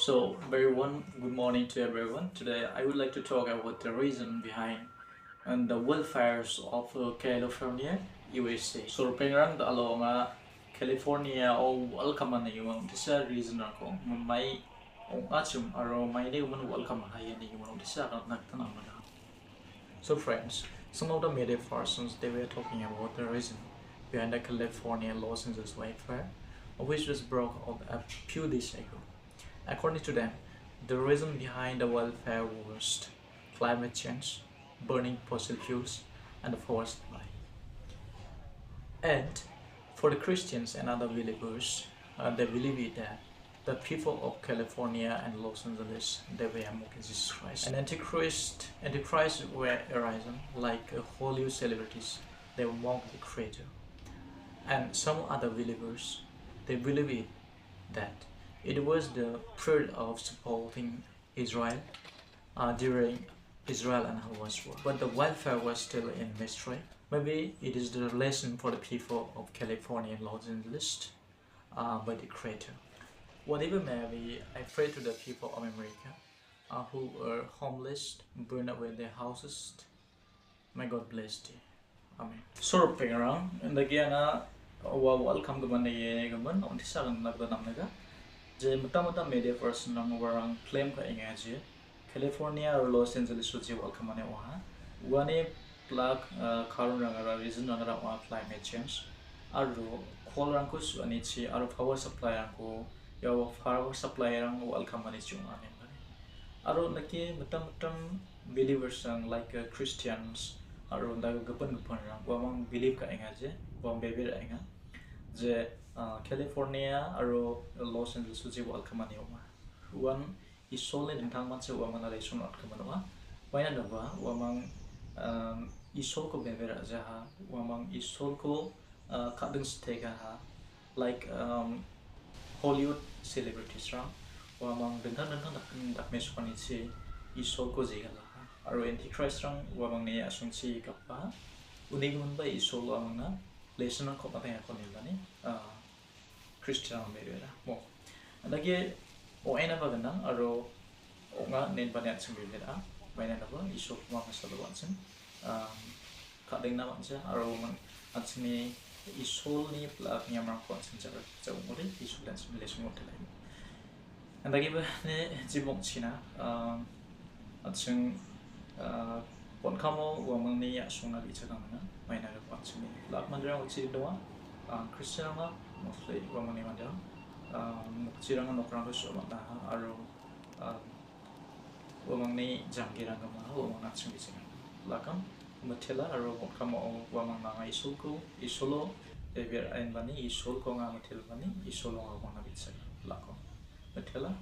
Very one good morning to everyone. Today, I would like to talk about the reason behind and the wildfires of California, USA. So, pengrang the along California or welcome na yung disa reason ako may achum aro may de man welcome hayan yung disa nagtanong na. So, friends, some of the media persons they were talking about the reason behind the California Los Angeles wildfire, which was broke out a few days ago. According to them, the reason behind the wildfire was climate change, burning fossil fuels, and the forest fire. And for the Christians and other believers, they believe that the people of California and Los Angeles they were mocking Jesus Christ. And Antichrist were arisen like Hollywood celebrities. They mock the Creator. And some other believers they believe that it was the period of supporting Israel during Israel and Hamas war. But the wildfire was still in mystery. Maybe it is the lesson for the people of California and Los Angeles by the Creator. Whatever may be, I pray to the people of America who are homeless, burned away their houses. May God bless you. Amen. Sort around and again, welcome to Monday. On the second nagdanamnaga. Je mata media person nang warang claim ka ingaji California or Los Angeles suji welcome ane waha one plug karun rangara reason rangara wa climate change aru coal rangkus anichi aru power supply rangko yaw power supply rang welcome ane chung ane aru naki mata believers ang like Christians aru ndaga gapan rang wamang believe ka ingaji wam beber inga je California aro Los Angeles suji welcome ani oma one is solely dintang manse wamang na lesson at kamanoa waya daba wamang isol ko bevera jaha wamang isol ko kadung stega ha like Hollywood celebrities ra wamang dintang dak mesukani si isol ko jigala aro antichrist rang wamang ne asungsi kappa unigun ba isol wamang na lesson ko patay ako nilani Christian America mo lagi o ena ba ganang aro o nga nen pa net sumbi beda may na ba iso mga sa luwansin kading naman siya aro man at sini isol ni plak niya mga konsen sa umuri iso lang sa lesson mo talay and lagi ba ne jibong sina at sing pon kamo wamang ni asung na bicha kang na may na ba sini plak man dira uchi doa Christian nga mostly wamang ni mandang mukchirang nokrang ko so mata aro wamang ni janggirang kama wamang natsung bising lakam matela aro kamo wamang nga isulko isolo ever ain bani isul ko nga matel bani isolo nga wamang nabitsa lako matela